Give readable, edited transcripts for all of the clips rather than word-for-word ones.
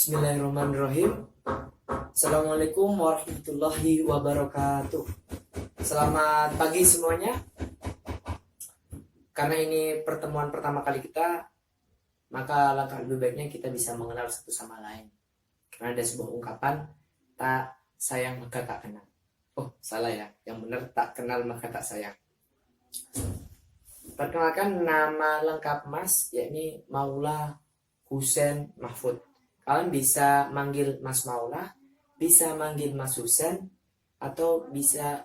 Bismillahirrahmanirrahim. Assalamualaikum warahmatullahi wabarakatuh. Selamat pagi semuanya. Karena ini pertemuan pertama kali kita, maka langkah lebih baiknya kita bisa mengenal satu sama lain. Karena ada sebuah ungkapan, tak sayang maka tak kenal. Oh, salah ya. Yang benar, tak kenal maka tak sayang. Perkenalkan, nama lengkap Mas yakni Maula Husen Mahfud. Kalian bisa manggil Mas Maula, bisa manggil Mas Husen, atau bisa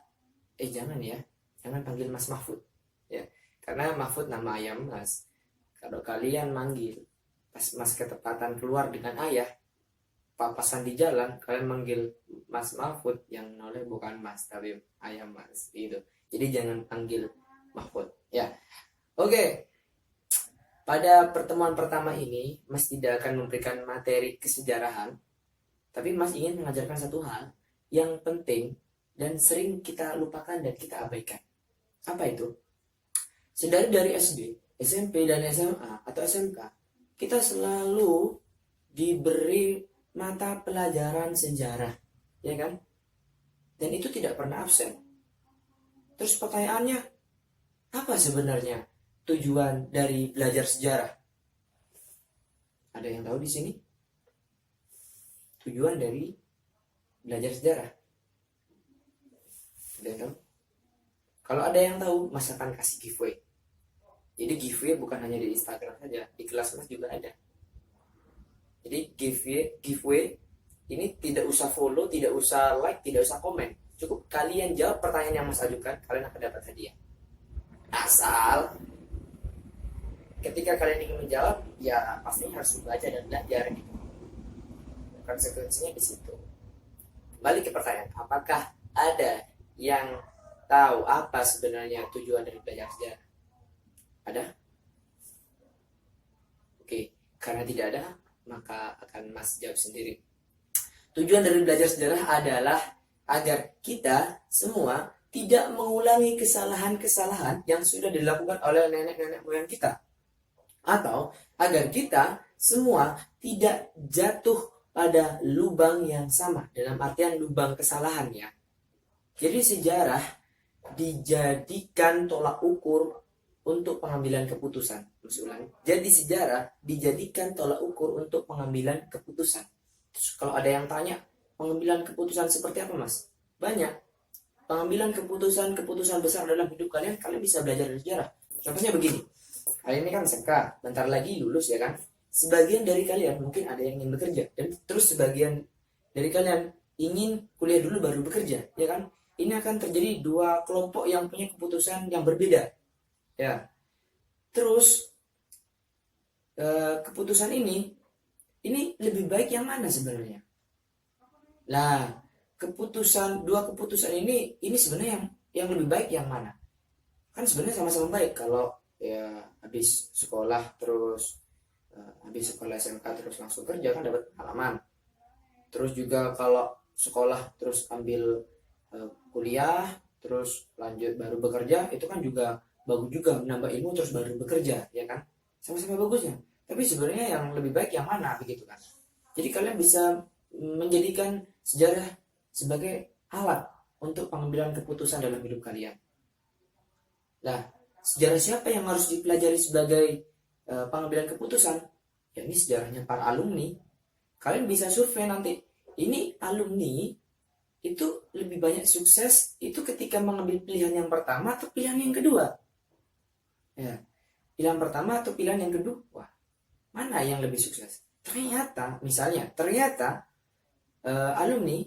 jangan panggil Mas Mahfud ya, karena Mahfud nama ayam Mas. Kalau kalian manggil pas Mas ketepatan keluar dengan ayah, papasan di jalan, kalian manggil Mas Mahfud, yang noleh bukan Mas tapi ayam Mas gitu. Jadi jangan panggil Mahfud ya. Oke. Pada pertemuan pertama ini, Mas tidak akan memberikan materi kesejarahan, tapi Mas ingin mengajarkan satu hal yang penting dan sering kita lupakan dan kita abaikan. Apa itu? Dari SD, SMP, dan SMA atau SMK, kita selalu diberi mata pelajaran sejarah, ya kan? Dan itu tidak pernah absen. Terus pertanyaannya, apa sebenarnya tujuan dari belajar sejarah? Ada yang tahu di sini? Tujuan dari belajar sejarah? Ada yang tahu? Kalau ada yang tahu, Mas akan kasih giveaway. Jadi giveaway bukan hanya di Instagram saja, di kelas Mas juga ada. Jadi giveaway ini tidak usah follow, tidak usah like, tidak usah komen. Cukup kalian jawab pertanyaan yang Mas ajukan, kalian akan dapat hadiah. Asal ketika kalian ingin menjawab, ya pasti harus membaca dan belajar gitu. Konsekuensinya di situ. Kembali ke pertanyaan, apakah ada yang tahu apa sebenarnya tujuan dari belajar sejarah? Ada? Oke, karena tidak ada, maka akan Mas jawab sendiri. Tujuan dari belajar sejarah adalah agar kita semua tidak mengulangi kesalahan-kesalahan yang sudah dilakukan oleh nenek-nenek moyang kita. Atau agar kita semua tidak jatuh pada lubang yang sama, dalam artian lubang kesalahan ya. Jadi sejarah dijadikan tolak ukur untuk pengambilan keputusan. Jadi sejarah dijadikan tolak ukur untuk pengambilan keputusan. Terus kalau ada yang tanya, pengambilan keputusan seperti apa Mas? Banyak. Pengambilan keputusan besar dalam hidup kalian bisa belajar dari sejarah. Contohnya begini. Kalian ini kan SMK, bentar lagi lulus ya kan. Sebagian dari kalian mungkin ada yang ingin bekerja, dan terus sebagian dari kalian ingin kuliah dulu baru bekerja, ya kan. Ini akan terjadi dua kelompok yang punya keputusan yang berbeda ya. Terus keputusan ini lebih baik yang mana sebenarnya? Lah, dua keputusan ini sebenarnya yang lebih baik yang mana? Kan sebenarnya sama-sama baik. Kalau ya habis sekolah SMK terus langsung kerja kan dapat pengalaman. Terus juga kalau sekolah terus ambil kuliah terus lanjut baru bekerja, itu kan juga bagus juga, menambah ilmu terus baru bekerja ya kan, sama-sama bagusnya. Tapi sebenarnya yang lebih baik yang mana begitu kan. Jadi kalian bisa menjadikan sejarah sebagai alat untuk pengambilan keputusan dalam hidup kalian. Nah, sejarah siapa yang harus dipelajari sebagai pengambilan keputusan? Ya, ini sejarahnya para alumni. Kalian bisa survei nanti. Ini alumni itu lebih banyak sukses itu ketika mengambil pilihan yang pertama atau pilihan yang kedua. Ya, pilihan pertama atau pilihan yang kedua. Wah, mana yang lebih sukses? Ternyata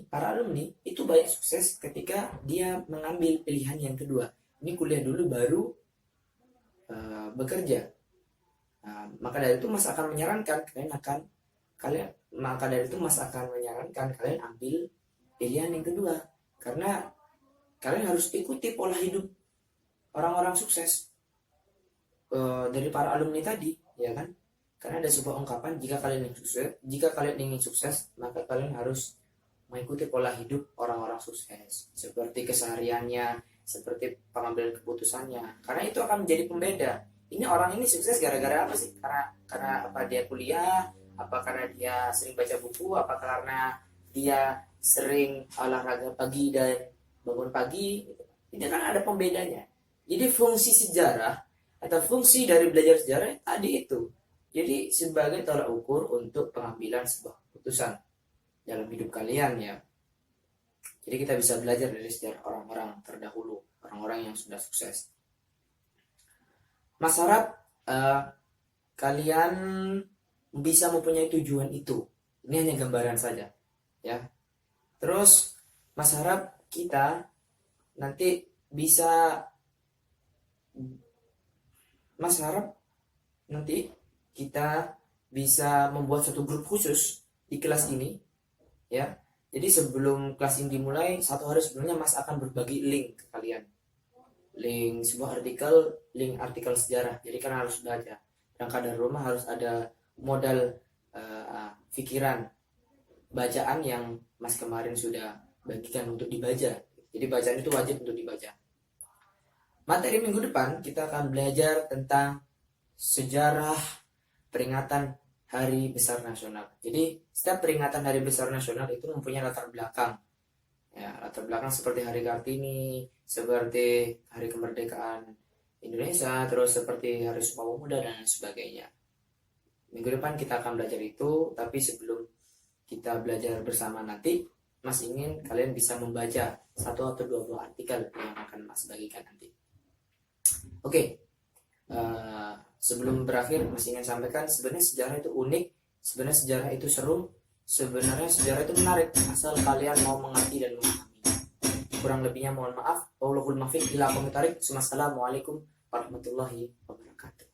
para alumni itu banyak sukses ketika dia mengambil pilihan yang kedua. Ini kuliah dulu baru bekerja. Maka dari itu Mas akan menyarankan kalian ambil pilihan yang kedua, karena kalian harus ikuti pola hidup orang-orang sukses dari para alumni tadi, ya kan? Karena ada sebuah ungkapan, jika kalian ingin sukses, maka kalian harus mengikuti pola hidup orang-orang sukses, seperti kesehariannya, seperti pengambilan keputusannya. Karena itu akan menjadi pembeda. Ini orang ini sukses gara-gara apa sih? Karena apa dia kuliah, Apa karena dia sering baca buku? Apa karena dia sering olahraga pagi dan bangun pagi? Tidak kan ada pembedanya. Jadi fungsi sejarah atau fungsi dari belajar sejarah tadi itu. Jadi sebagai tolak ukur untuk pengambilan sebuah keputusan dalam hidup kalian ya. Jadi kita bisa belajar dari sejarah orang-orang terdahulu, orang-orang yang sudah sukses. Mas harap kalian bisa mempunyai tujuan itu. Ini hanya gambaran saja, ya. Terus Mas harap kita nanti bisa, Mas harap nanti kita bisa membuat satu grup khusus di kelas ini, ya. Jadi sebelum kelas ini dimulai, 1 hari sebelumnya Mas akan berbagi link ke kalian. Link sebuah artikel, link artikel sejarah. Jadi kan harus baca. Berangkat dari rumah harus ada modal pikiran bacaan yang Mas kemarin sudah bagikan untuk dibaca. Jadi bacaan itu wajib untuk dibaca. Materi minggu depan kita akan belajar tentang sejarah peringatan Hari Besar Nasional. Jadi setiap peringatan Hari Besar Nasional itu mempunyai latar belakang. Ya, latar belakang seperti Hari Kartini, seperti Hari Kemerdekaan Indonesia, terus seperti Hari Sumpah Pemuda dan sebagainya. Minggu depan kita akan belajar itu, tapi sebelum kita belajar bersama nanti, Mas ingin kalian bisa membaca 1 atau 2 buah artikel yang akan Mas bagikan nanti. Oke. Sebelum berakhir, Mas ingin sampaikan sebenarnya sejarah itu unik, sebenarnya sejarah itu seru, sebenarnya sejarah itu menarik asal kalian mau mengerti dan memahami. Kurang lebihnya mohon maaf. Wallahul muwaffiq ila aqwamit thoriq. Wassalamualaikum warahmatullahi wabarakatuh.